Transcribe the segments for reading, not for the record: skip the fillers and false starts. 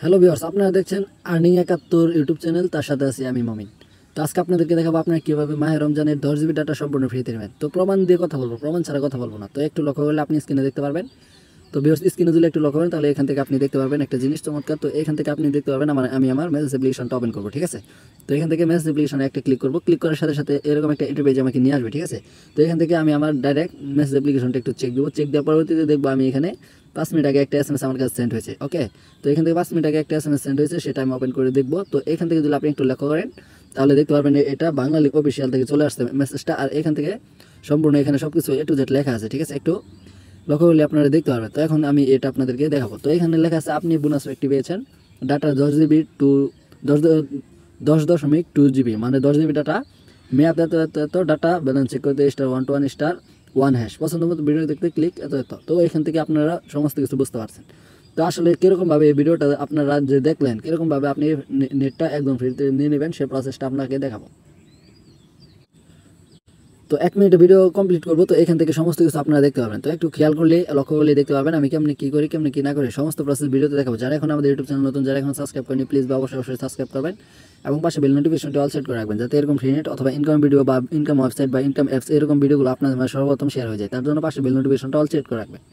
Hello viewers, আপনারা দেখছেন earning ৭১ YouTube channel. তার সাথে আছি আমি মমিন। তো আজকে আপনাদেরকে দেখাবো আপনারা কীভাবে মাহে রমজানের 10 জিবি ডাটা সম্পূর্ণ ফ্রিতে নেবেন। তো প্রমাণ দিয়ে কথা বলবো, প্রমাণ ছাড়া কথা বলবো না। তো একটু লক্ষ্য করলে আপনি স্ক্রিনে দেখতে পারবেন। তো ভিউয়ার্স, স্ক্রিনে দিলে একটু লক্ষ্য করেন, তাহলে এখান থেকে আপনি দেখতে পারবেন একটা জিনিস চমৎকার। তো এখান থেকে আপনি দেখতে পারবেন আমি আমার মেসেজ অ্যাপ্লিকেশনটা ওপেন করবো, ঠিক আছে। তো এখান থেকে মেসেজ অ্যাপ্লিকেশনে একটা ক্লিক করবো। ক্লিক করার সাথে সাথে এরকম একটা ইন্টারপেজ আমাকে নিয়ে আসবে, ঠিক আছে। তো এখান থেকে আমি আমার ডাইরেক্ট মেসেজ অ্যাপ্লিকেশনটা একটু চেক দেবো। চেক দেওয়ার পরবর্তীতে দেখবো আমি এখানে 5 মিনিট আগে একটা SMS আমার কাছে সেন্ড হয়েছে। ওকে, তো এখান থেকে 5 মিনিট আগে একটা SMS সেন্ড হয়েছে, সেটা আমি ওপেন করে দেখবো। তো এখান থেকে যদি আপনি একটু লক্ষ্য করেন, তাহলে দেখতে পারবেন এটা বাংলালিংক অফিসিয়াল থেকে চলে আসছে মেসেজটা। আর এখান থেকে সম্পূর্ণ এখানে সব কিছু A to Z লেখা আছে, ঠিক আছে। একটু লক্ষ্য করলে আপনারা দেখতে পারবেন। তো এখন আমি এটা আপনাদেরকে দেখাবো। তো এখানে লেখা আছে আপনি বোনাস একটি পেয়েছেন, ডাটা 10 জিবি টু 10.2 জিবি, মানে 10 জিবি ডাটা, মেয়াদ এত ডাটা, ব্যালেন্স চেক করতে *121*1#। পছন্দ মতো ভিডিও দেখতে ক্লিক এত। তো এখান থেকে আপনারা সমস্ত কিছু বুঝতে পারছেন। তো আসলে কীরকমভাবে এই ভিডিওটা আপনারা যে দেখলেন, কীরকমভাবে আপনি নেটটা একদম ফ্রিতে নিয়ে নেবেন, সেই প্রসেসটা আপনাকে দেখাবো। তো 1 মিনিটে ভিডিও কমপ্লিট করবো। তো এখান থেকে সমস্ত কিছু আপনারা দেখতে পাবেন। তো একটু খেয়াল করলে, লক্ষ্য করলে দেখতে পাবেন আমি কেমনি কী করি, কেমনি কী না করি, সমস্ত প্রসেস ভিডিওতে দেখাবো। যারা এখন আমাদের ইউটিউব চ্যানেল নতুন, যারা এখন সাবস্ক্রাইব করেনি, প্লিজ বা অবশ্যই সাবস্ক্রাইব করবেন এবং পাশে বেল নোটিফিকেশনটি অল সেট করে রাখবেন, যাতে এরকম ফ্রি নেট অথবা ইনকাম ভিডিও বা ইনকাম ওয়েবসাইট বা ইনকাম অ্যাপস এরকম ভিডিওগুলো আপনাদের মাঝে সর্বপ্রথম শেয়ার হয়ে যায়। তার জন্য পাশে বেল নোটিফিকেশনটা অল সেট করে রাখবেন।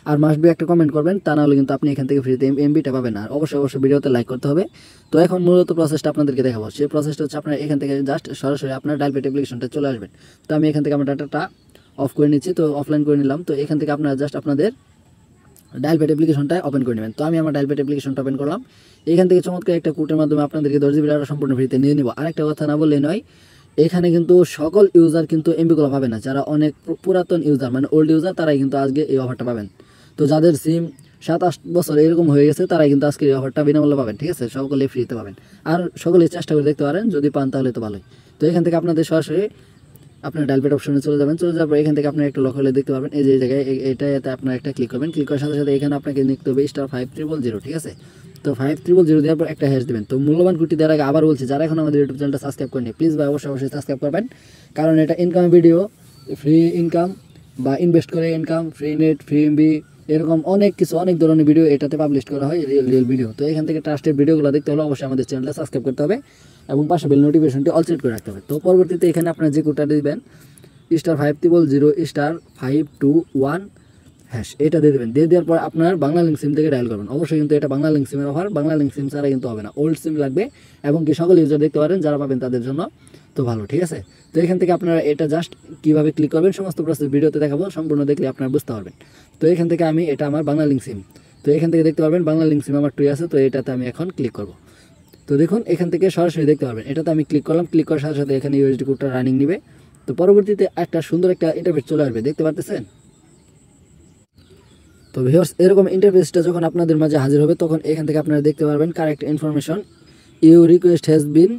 আর মাস্ট বি একটা কমেন্ট করবেন, তা না হলে কিন্তু আপনি এখান থেকে ফ্রিতে এমবিটা পাবেন। আর অবশ্যই ভিডিওতে লাইক করতে হবে। তো এখন মূলত প্রসেসটা আপনাদেরকে দেখাবো। সেই প্রসেসটা হচ্ছে আপনার এখান থেকে জাস্ট সরাসরি আপনার ডায়াল পেড অ্যাপ্লিকেশনটা চলে আসবেন। তো আমি এখান থেকে আমার ডাটাটা অফ করে নিচ্ছি, তো অফলাইন করে নিলাম। তো এখান থেকে আপনারা জাস্ট আপনাদের ডায়াল পেড অ্যাপ্লিকেশনটা ওপেন করে নেবেন। তো আমি আমার ডায়াল পেড অ্যাপ্লিকেশনটা ওপেন করলাম। এখান থেকে চমৎকার একটা কোডের মাধ্যমে আপনাদেরকে 10 জিবি ডাটা সম্পূর্ণ ফ্রিতে নিয়ে নিব। আরেকটা কথা না বললেই নয়, এখানে কিন্তু সকল ইউজার কিন্তু এমবিগুলো পাবে না। যারা অনেক পুরাতন ইউজার, মানে ওল্ড ইউজার, তারাই কিন্তু আজকে এই অফারটা পাবেন। তো যাদের সিম 7-8 বছর এরকম হয়ে গেছে, তারাই কিন্তু আজকে এই অফারটা বিনামূল্যে পাবেন, ঠিক আছে। সকলে ফ্রিতে পাবেন। আর সকলে চেষ্টা করে দেখতে পারেন, যদি পান তাহলে তো ভালোই। তো এখান থেকে আপনাদের সরাসরি আপনার ডায়াল পেড অপশনে চলে যাবেন। চলে যাওয়ার পর এখান থেকে আপনার একটা লক্ষ্য হলে দেখতে পাবেন এই যে জায়গায় এটাতে আপনার একটা ক্লিক করবেন। ক্লিক করার সাথে সাথে এখানে আপনাকে লিখতে হবে *5000, ঠিক আছে। তো 5000 দেওয়ার পর একটা হ্যাশ দেবেন। তো মূল্যবান কুটি দেওয়ার আগে আবার বলছি, যারা এখন আমাদের ইউটিউব চ্যানেলটা সাবস্ক্রাইব করেনি, প্লিজ ভাই অবশ্যই সাবস্ক্রাইব করবেন। কারণ এটা ইনকাম ভিডিও, ফ্রি ইনকাম বা ইনভেস্ট করে income, free net, free MB, এরকম অনেক কিছু, অনেক ধরনের ভিডিও এটাতে পাবলিশ করা হয়, রিয়েল ভিডিও। তো এখান থেকে ট্রাস্টেড ভিডিওগুলো দেখতে হলে অবশ্যই আমাদের চ্যানেলটা সাবস্ক্রাইব করতে হবে এবং পাশে বেল নোটিফিকেশনটি অল সেট করে রাখতে হবে। তো পরবর্তীতে এখানে আপনার যে কোডটা দিবেন *5000*521#, এটা দিয়ে দেবেন। দিয়ে দেওয়ার পর আপনার বাংলা লিঙ্ক সিম থেকে ডায়াল করবেন। অবশ্যই কিন্তু এটা বাংলা লিঙ্ক সিমের অফার, বাংলা লিঙ্ক সিম ছাড়া কিন্তু হবে না, ওল্ড সিম লাগবে। এবং কি সকল ইউজার দেখতে পারেন, যারা পাবেন তাদের জন্য তো ভালো, ঠিক আছে। তো এখান থেকে আপনারা এটা জাস্ট কীভাবে ক্লিক করবেন সমস্ত প্রসেস ভিডিওতে দেখাবো, সম্পূর্ণ দেখলে আপনারা বুঝতে পারবেন। তো এখান থেকে আমি এটা আমার বাংলা লিঙ্ক সিম, তো এখান থেকে দেখতে পারবেন বাংলা লিঙ্ক সিম আমার 2 আছে। তো এটাতে আমি এখন ক্লিক করব। তো দেখুন এখান থেকে সরাসরি দেখতে পারবেন, এটাতে আমি ক্লিক করলাম। ক্লিক করার সাথে সাথে এখানে ইউএসডি কোডটা রানিং নেবে। তো পরবর্তীতে একটা সুন্দর একটা ইন্টারফেস চলে আসবে, দেখতে পারতেছেন। তো ভিউয়ার্স, এরকম ইন্টারফেসটা যখন আপনাদের মাঝে হাজির হবে, তখন এখান থেকে আপনারা দেখতে পারবেন correct information, you request has been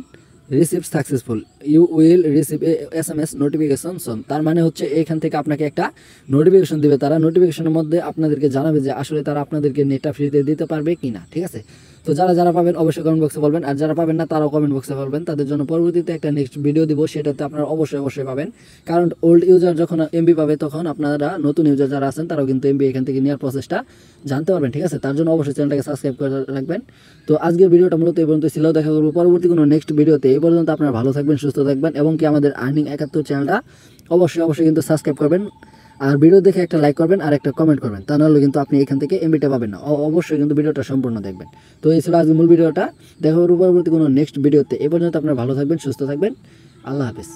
receive successful, you will receive SMS notification soon. তার মানে হচ্ছে এখান থেকে আপনাকে একটা নোটিফিকেশন দিবে। তারা নোটিফিকেশনের মধ্যে আপনাদেরকে জানাবে যে আসলে তারা আপনাদেরকে নেটটা ফ্রিতে দিতে পারবে কি না, ঠিক আছে। তো যারা পাবেন অবশ্যই কমেন্ট বক্সে বলবেন, আর যারা পাবেন না তারাও কমেন্ট বক্সে বলবেন। তাদের জন্য পরবর্তীতে একটা নেক্সট ভিডিও দিব, সেটাতে আপনারা অবশ্যই পাবেন। কারণ ওল্ড ইউজার যখন এমবি পাবে, তখন আপনারা নতুন ইউজার যারা আছেন তারাও কিন্তু এমবি এখান থেকে নেওয়ার প্রসেসটা জানতে পারবেন, ঠিক আছে। তার জন্য অবশ্যই চ্যানেলটাকে সাবস্ক্রাইব করে রাখবেন। তো আজকের ভিডিওটা মূলত এই পর্যন্ত ছিল। দেখা করবো পরবর্তী কোনো নেক্সট ভিডিওতে। এই পর্যন্ত আপনারা ভালো থাকবেন, সুস্থ থাকবেন এবং কি আমাদের আর্নিং ৭১ চ্যানেলটা অবশ্যই কিন্তু সাবস্ক্রাইব করবেন। আর ভিডিও দেখে একটা লাইক করবেন আর একটা কমেন্ট করবেন, তা নাহলে কিন্তু আপনি এখান থেকে এমবিটা পাবেন না। অবশ্যই কিন্তু ভিডিওটা সম্পূর্ণ দেখবেন। তো এই ছিল আজকের মূল ভিডিওটা। দেখা হবে পরবর্তী কোনো নেক্সট ভিডিওতে। এই পর্যন্ত আপনারা ভালো থাকবেন, সুস্থ থাকবেন। আল্লাহ হাফেজ।